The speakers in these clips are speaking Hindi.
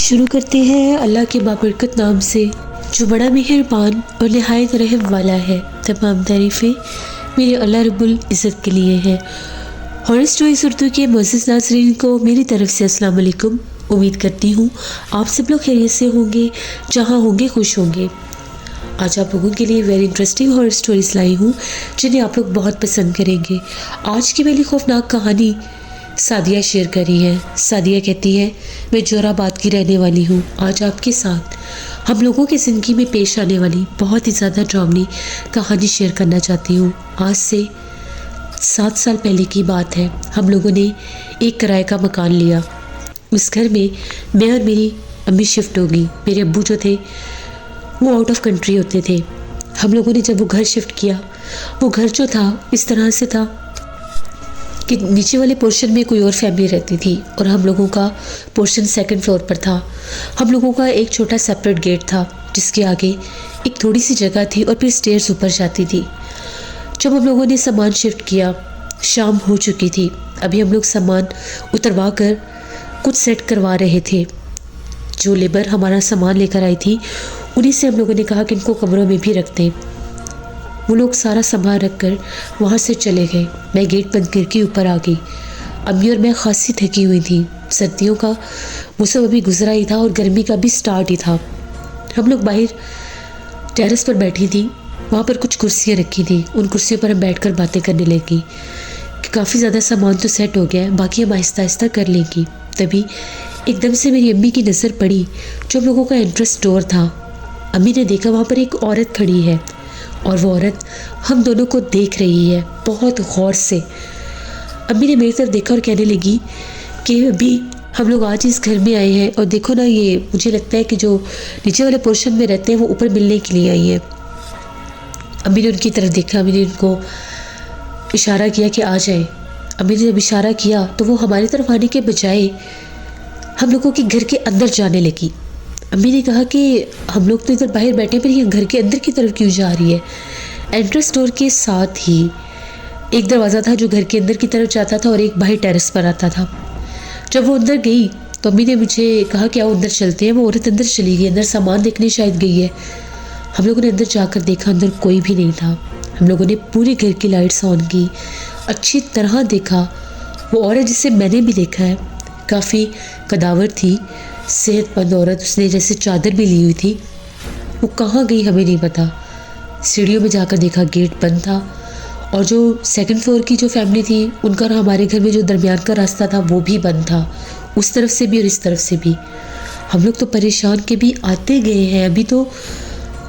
शुरू करते हैं अल्लाह के बाबरकत नाम से, जो बड़ा मेहरबान और नहायत रहम वाला है। तमाम तारीफ़ें मेरे अल्लाह रब्बुल इज़्ज़त के लिए है। हॉरर स्टोरीज़ उर्दू के मोअज़्ज़िज़ नाज़रीन को मेरी तरफ से अस्सलाम वालेकुम। उम्मीद करती हूँ आप सब लोग खैरियत से होंगे, जहाँ होंगे खुश होंगे। आज आप लोगों के लिए वेरी इंटरेस्टिंग हॉरर स्टोरीज़ लाई हूँ जिन्हें आप लोग बहुत पसंद करेंगे। आज की पहली खौफनाक कहानी सादिया शेयर कर रही है। सादिया कहती है, मैं जोराबाद की रहने वाली हूँ। आज आपके साथ हम लोगों की ज़िंदगी में पेश आने वाली बहुत ही ज़्यादा ड्रामनी कहानी शेयर करना चाहती हूँ। आज से 7 साल पहले की बात है। हम लोगों ने एक किराए का मकान लिया। उस घर में मैं और मेरी अम्मी शिफ्ट हो गई। मेरे अब्बू जो थे वो आउट ऑफ कंट्री होते थे। हम लोगों ने जब वो घर शिफ्ट किया, वो घर जो था इस तरह से था कि नीचे वाले पोर्शन में कोई और फैमिली रहती थी और हम लोगों का पोर्शन 2nd फ्लोर पर था। हम लोगों का एक छोटा सेपरेट गेट था जिसके आगे एक थोड़ी सी जगह थी और फिर स्टेयर्स ऊपर जाती थी। जब हम लोगों ने सामान शिफ्ट किया, शाम हो चुकी थी। अभी हम लोग सामान उतरवा कर कुछ सेट करवा रहे थे। जो लेबर हमारा सामान लेकर आई थी उन्हीं से हम लोगों ने कहा कि इनको कमरों में भी रख दें। वो लोग सारा सामान रख कर वहाँ से चले गए। मैं गेट बंद करके ऊपर आ गई। अम्मी और मैं खासी थकी हुई थी। सर्दियों का मौसम अभी गुजरा ही था और गर्मी का भी स्टार्ट ही था। हम लोग बाहर टेरेस पर बैठी थी। वहाँ पर कुछ कुर्सियाँ रखी थी। उन कुर्सियों पर हम बैठकर बातें करने लगी कि काफ़ी ज़्यादा सामान तो सेट हो गया है, बाकी हम आहिस्ता आहिस्ता कर लेंगी। तभी एकदम से मेरी अम्मी की नज़र पड़ी जो हम लोगों का एंट्रेंस डोर था। अम्मी ने देखा वहाँ पर एक औरत खड़ी है और वो औरत हम दोनों को देख रही है बहुत गौर से। अम्मी ने मेरी तरफ देखा और कहने लगी कि अभी हम लोग आज इस घर में आए हैं और देखो ना, ये मुझे लगता है कि जो नीचे वाले पोर्शन में रहते हैं वो ऊपर मिलने के लिए आई हैं। अम्मी ने उनकी तरफ देखा। अम्मी ने उनको इशारा किया कि आ जाए। अम्मी ने जब इशारा किया तो वो हमारी तरफ आने के बजाय हम लोगों के घर के अंदर जाने लगी। अम्मी ने कहा कि हम लोग तो इधर बाहर बैठे, पर ये घर के अंदर की तरफ क्यों जा रही है। एंट्रेंस डोर के साथ ही एक दरवाज़ा था जो घर के अंदर की तरफ जाता था और एक बाहर टेरेस पर आता था। जब वो अंदर गई तो अम्मी ने मुझे कहा कि आओ अंदर चलते हैं। वो औरत अंदर चली गई, अंदर सामान देखने शायद गई है। हम लोगों ने अंदर जाकर देखा, अंदर कोई भी नहीं था। हम लोगों ने पूरे घर की लाइट्स ऑन की, अच्छी तरह देखा। वो औरत जिसे मैंने भी देखा है, काफ़ी कदावर थी, सेहतमंद औरत। उसने जैसे चादर भी ली हुई थी। वो कहाँ गई हमें नहीं पता। सीढ़ियों में जाकर देखा, गेट बंद था। और जो 2nd फ्लोर की जो फैमिली थी उनका और हमारे घर में जो दरमियान का रास्ता था वो भी बंद था, उस तरफ से भी और इस तरफ से भी। हम लोग तो परेशान के भी आते गए हैं, अभी तो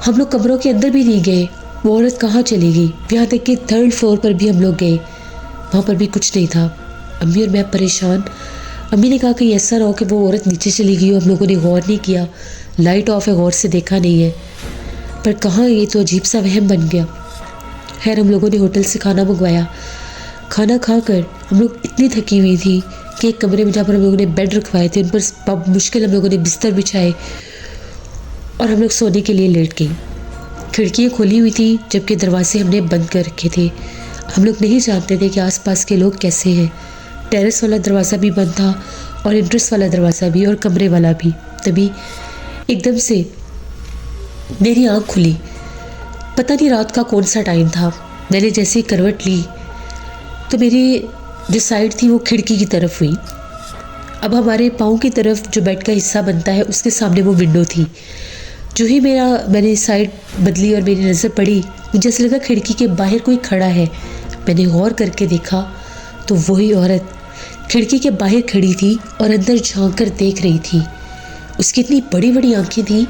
हम लोग कमरों के अंदर भी नहीं गए। वो औरत कहाँ चली गई। यहाँ तक कि 3rd फ्लोर पर भी हम लोग गए, वहाँ पर भी कुछ नहीं था। अम्मी और मैं परेशान। अम्मी ने कहा कि ऐसा ना हो कि वो औरत नीचे चली गई हो। हम लोगों ने गौर नहीं किया, लाइट ऑफ है, गौर से देखा नहीं है। पर कहाँ, ये तो अजीब सा वहम बन गया। खैर हम लोगों ने होटल से खाना मंगवाया। खाना खाकर हम लोग इतनी थकी हुई थी कि एक कमरे में जहाँ पर हम लोगों ने बेड रखवाए थे उन पर मुश्किल हम लोगों ने बिस्तर बिछाए और हम लोग सोने के लिए लेट गई। खिड़कियाँ खोली हुई थी जबकि दरवाजे हमने बंद कर रखे थे। हम लोग नहीं जानते थे कि आसपास के लोग कैसे हैं। टेरेस वाला दरवाज़ा भी बंद था और एंट्रेंस वाला दरवाज़ा भी और कमरे वाला भी। तभी एकदम से मेरी आँख खुली। पता नहीं रात का कौन सा टाइम था। मैंने जैसे ही करवट ली तो मेरी जो साइड थी वो खिड़की की तरफ हुई। अब हमारे पाँव की तरफ जो बेड का हिस्सा बनता है उसके सामने वो विंडो थी। जो ही मैंने साइड बदली और मेरी नज़र पड़ी, मुझे ऐसा लगा खिड़की के बाहर कोई खड़ा है। मैंने गौर करके देखा तो वही औरत खिड़की के बाहर खड़ी थी और अंदर झांक कर देख रही थी। उसकी इतनी बड़ी बड़ी आंखें थी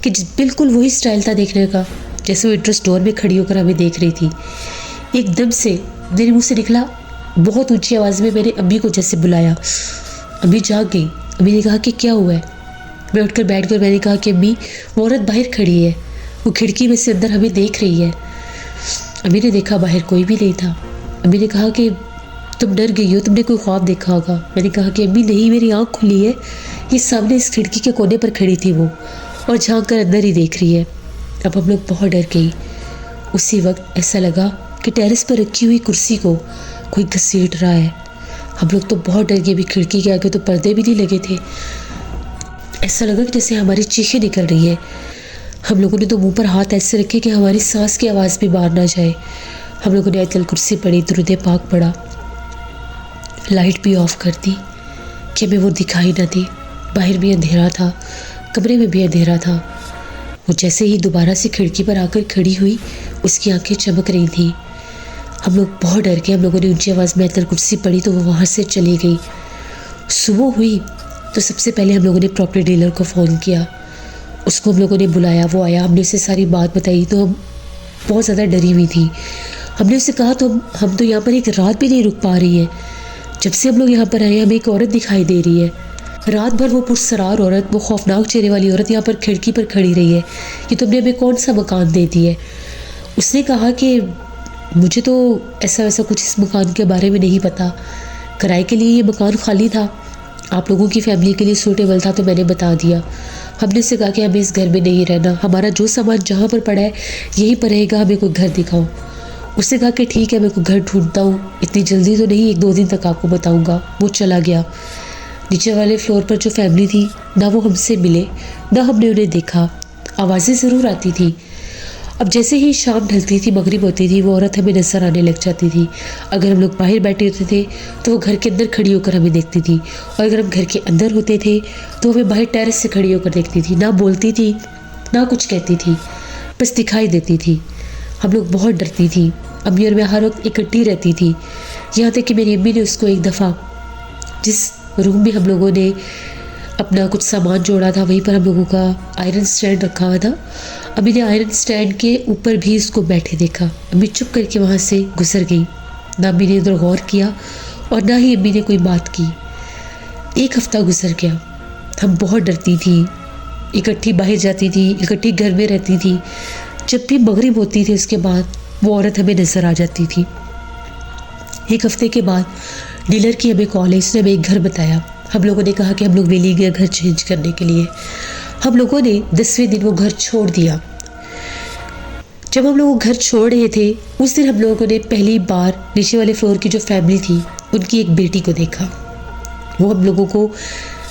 कि बिल्कुल वही स्टाइल था देखने का जैसे वो एंट्रेंस डोर में खड़ी होकर हमें देख रही थी। एकदम से मेरे मुंह से निकला, बहुत ऊंची आवाज़ में मैंने अम्मी को जैसे बुलाया। अम्मी जाग गई। अम्मी ने कहा कि क्या हुआ है। मैं उठकर बैठ कर मैंने कहा कि अम्मी, वो औरत बाहर खड़ी है, वो खिड़की में से अंदर हमें देख रही है। अम्मी ने देखा, बाहर कोई भी नहीं था। अम्मी ने कहा कि तुम डर गई हो, तुमने कोई ख्वाब देखा होगा। मैंने कहा कि अम्मी नहीं, मेरी आँख खुली है, ये सामने इस खिड़की के कोने पर खड़ी थी वो, और झांक कर अंदर ही देख रही है। अब हम लोग बहुत डर गई। उसी वक्त ऐसा लगा कि टेरेस पर रखी हुई कुर्सी को कोई घसीट रहा है। हम लोग तो बहुत डर गए। अभी खिड़की के आगे तो पर्दे भी नहीं लगे थे। ऐसा लगा कि जैसे हमारी चीखें निकल रही है। हम लोगों ने तो मुंह पर हाथ ऐसे रखे कि हमारी सांस की आवाज़ भी बाहर ना जाए। हम लोगों ने आयतल कुर्सी पढ़ी, दुरूद पाक पढ़ा, लाइट भी ऑफ कर दी कि हमें वो दिखाई ना दे। बाहर भी अंधेरा था, कमरे में भी अंधेरा था। वो जैसे ही दोबारा से खिड़की पर आकर खड़ी हुई, उसकी आंखें चमक रही थी। हम लोग बहुत डर गए। हम लोगों ने ऊंची आवाज़ में आयतल कुर्सी पढ़ी तो वो वहाँ से चली गई। सुबह हुई तो सबसे पहले हम लोगों ने प्रॉपर्टी डीलर को फ़ोन किया, उसको हम लोगों ने बुलाया, वो आया, हमने उसे सारी बात बताई। तो हम बहुत ज़्यादा डरी हुई थी। हमने उससे कहा तो हम तो यहाँ पर एक रात भी नहीं रुक पा रही है। जब से हम लोग यहाँ पर आए हमें एक औरत दिखाई दे रही है। रात भर वो पुरसरार औरत, वो खौफनाक चेहरे वाली औरत यहाँ पर खिड़की पर खड़ी रही है कि तुमने हमें कौन सा मकान दे दिया है। उसने कहा कि मुझे तो ऐसा वैसा कुछ इस मकान के बारे में नहीं पता, किराए के लिए ये मकान खाली था, आप लोगों की फैमिली के लिए सूटेबल था तो मैंने बता दिया। हमने उससे कहा कि हमें इस घर में नहीं रहना, हमारा जो सामान जहाँ पर पड़ा है यहीं पर रहेगा, हमें कोई घर दिखाओ। उसने कहा कि ठीक है मैं कोई घर ढूंढता हूँ, इतनी जल्दी तो नहीं, 1-2 दिन तक आपको बताऊँगा। वो चला गया। नीचे वाले फ्लोर पर जो फैमिली थी ना वो हमसे मिले ना हमने उन्हें देखा। आवाज़ें ज़रूर आती थी। अब जैसे ही शाम ढलती थी, मगरिब होती थी, वो औरत हमें नज़र आने लग जाती थी। अगर हम लोग बाहर बैठे होते थे तो वो घर के अंदर खड़ी होकर हमें देखती थी, और अगर हम घर के अंदर होते थे तो हमें बाहर टेरेस से खड़ी होकर देखती थी। ना बोलती थी ना कुछ कहती थी, बस दिखाई देती थी। हम लोग बहुत डरती थी। अम्मी और मैं हर वक्त इकट्ठी रहती थी। यहाँ तक कि मेरी अम्मी ने उसको एक दफ़ा, जिस रूम में हम लोगों ने अपना कुछ सामान जोड़ा था वहीं पर हम लोगों का आयरन स्टैंड रखा हुआ था, अम्मी ने आयरन स्टैंड के ऊपर भी उसको बैठे देखा। अम्मी चुप करके वहाँ से गुजर गई। ना अम्मी ने उधर गौर किया और ना ही अम्मी ने कोई बात की। 1 हफ्ता गुजर गया। हम बहुत डरती थी, इकट्ठी बाहर जाती थी, इकट्ठी घर में रहती थी। जब भी मगरिब होती थी उसके बाद वो औरत हमें नज़र आ जाती थी। 1 हफ्ते के बाद डीलर की हमें कॉल है, उसने हमें एक घर बताया। हम लोगों ने कहा कि हम लोग वेली गए घर चेंज करने के लिए। हम लोगों ने 10वें दिन वो घर छोड़ दिया। जब हम लोग घर छोड़ रहे थे उस दिन हम लोगों ने पहली बार नीचे वाले फ्लोर की जो फैमिली थी उनकी एक बेटी को देखा। वो हम लोगों को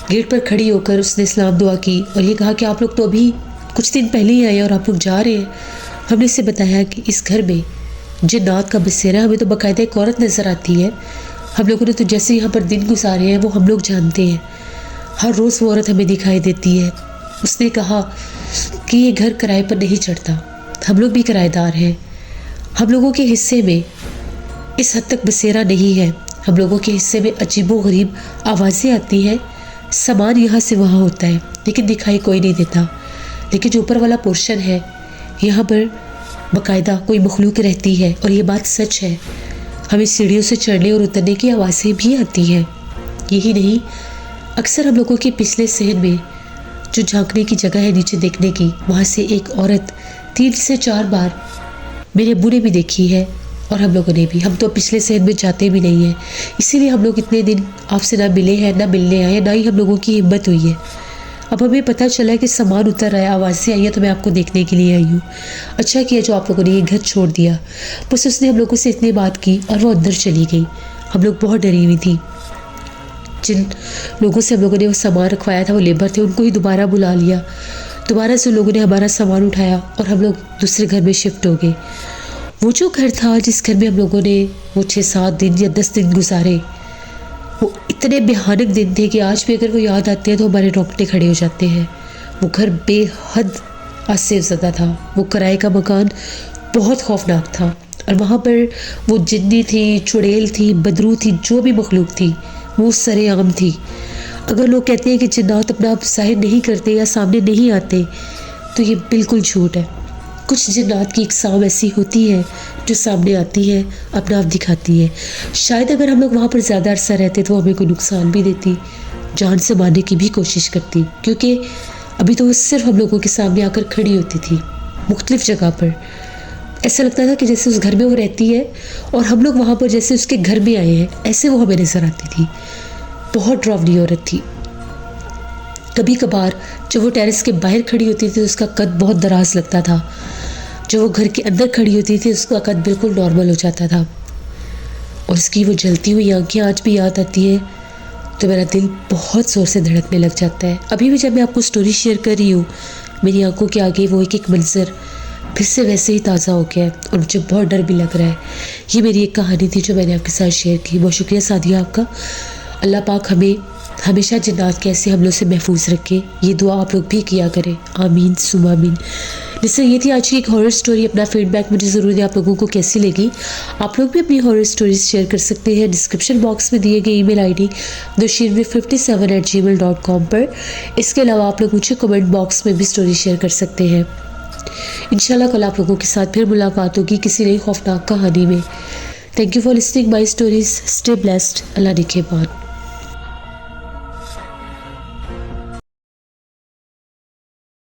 गेट पर खड़ी होकर उसने सलाम दुआ की और ये कहा कि आप लोग तो अभी कुछ दिन पहले ही आए और आप लोग जा रहे हैं। हमने इससे बताया कि इस घर में जिन्नात का बसेरा, हमें तो बाकायदा एक औरत नज़र आती है। हम लोगों ने तो जैसे यहाँ पर दिन गुजारे हैं वो हम लोग जानते हैं। हर रोज़ वो औरत हमें दिखाई देती है। उसने कहा कि ये घर किराए पर नहीं चढ़ता, हम लोग भी किराएदार हैं। हम लोगों के हिस्से में इस हद तक बसेरा नहीं है। हम लोगों के हिस्से में अजीबो गरीब आवाज़ें आती हैं, सामान यहाँ से वहाँ होता है लेकिन दिखाई कोई नहीं देता। लेकिन जो ऊपर वाला पोर्शन है यहाँ पर बाकायदा कोई मखलूक रहती है और ये बात सच है। हमें सीढ़ियों से चढ़ने और उतरने की आवाज़ें भी आती हैं। यही नहीं, अक्सर हम लोगों के पिछले सहन में जो झांकने की जगह है नीचे देखने की, वहाँ से एक औरत 3 से 4 बार मेरे अब्बू ने भी देखी है और हम लोगों ने भी। हम तो पिछले सहन में जाते भी नहीं हैं, इसीलिए हम लोग इतने दिन आपसे ना मिले हैं, ना मिलने आए, ना ही हम लोगों की हिम्मत हुई है। अब हमें पता चला है कि सामान उतर रहा है, आवाज़ें आई है, तो मैं आपको देखने के लिए आई हूँ। अच्छा किया जो आप लोगों ने ये घर छोड़ दिया। बस उसने हम लोगों से इतनी बात की और वो अंदर चली गई। हम लोग बहुत डरी हुई थी। जिन लोगों से हम लोगों ने वो सामान रखवाया था वो लेबर थे, उनको ही दोबारा बुला लिया। दोबारा से उन लोगों ने हमारा सामान उठाया और हम लोग दूसरे घर में शिफ्ट हो गए। वो जो घर था जिस घर में हम लोगों ने वो 6-7 दिन या 10 दिन गुजारे, वो इतने भयानक दिन थे कि आज भी अगर वो याद आते हैं तो हमारे रोंगटे खड़े हो जाते हैं। वो घर बेहद आसिफ़ज़दा था। वो किराए का मकान बहुत खौफनाक था और वहाँ पर वो जिन्नी थी, चुड़ैल थी, बदरू थी, जो भी मखलूक थी वो सरेआम थी। अगर लोग कहते हैं कि जिन्नात अपना आप ज़ाहिर नहीं करते या सामने नहीं आते तो ये बिल्कुल झूठ है। कुछ जिन्नात की इकसाम ऐसी होती है जो सामने आती है, अपना आप दिखाती है। शायद अगर हम लोग वहाँ पर ज़्यादा अरसा रहते तो हमें कोई नुकसान भी देती, जान से मारने की भी कोशिश करती, क्योंकि अभी तो वो सिर्फ हम लोगों के सामने आकर खड़ी होती थी मुख्तलिफ जगह पर। ऐसा लगता था कि जैसे उस घर में वो रहती है और हम लोग वहाँ पर जैसे उसके घर में आए हैं, ऐसे वो हमें नज़र आती थी। बहुत डरावनी औरत थी। कभी कभार जब वो टेरेस के बाहर खड़ी होती थी तो उसका कद बहुत दराज लगता था, जब वो घर के अंदर खड़ी होती थी उसका कद बिल्कुल नॉर्मल हो जाता था। और उसकी वो जलती हुई आंखें आज भी याद आती है तो मेरा दिल बहुत ज़ोर से धड़कने लग जाता है। अभी भी जब मैं आपको स्टोरी शेयर कर रही हूँ, मेरी आंखों के आगे वो एक एक मंजर फिर से वैसे ही ताज़ा हो गया है और मुझे बहुत डर भी लग रहा है। ये मेरी एक कहानी थी जो मैंने आपके साथ शेयर की। बहुत शुक्रिया सादिया आपका। अल्लाह पाक हमें हमेशा जन्नत के ऐसे हमलों से महफूज रखे। ये दुआ आप लोग भी किया करें, आमीन सुम आमीन। जिससे ये थी आज की एक हॉरर स्टोरी। अपना फीडबैक मुझे ज़रूर दें, आप लोगों को कैसी लगी। आप लोग भी अपनी हॉरर स्टोरीज शेयर कर सकते हैं डिस्क्रिप्शन बॉक्स में दिए गए ईमेल ID doshinvi57@gmail.com पर। इसके अलावा आप लोग मुझे कमेंट बॉक्स में भी स्टोरी शेयर कर सकते हैं। इंशाल्लाह कल आप लोगों के साथ फिर मुलाकात होगी किसी नई खौफनाक कहानी में। Thank you for listening my stories. Stay blessed. Allah निगहबान।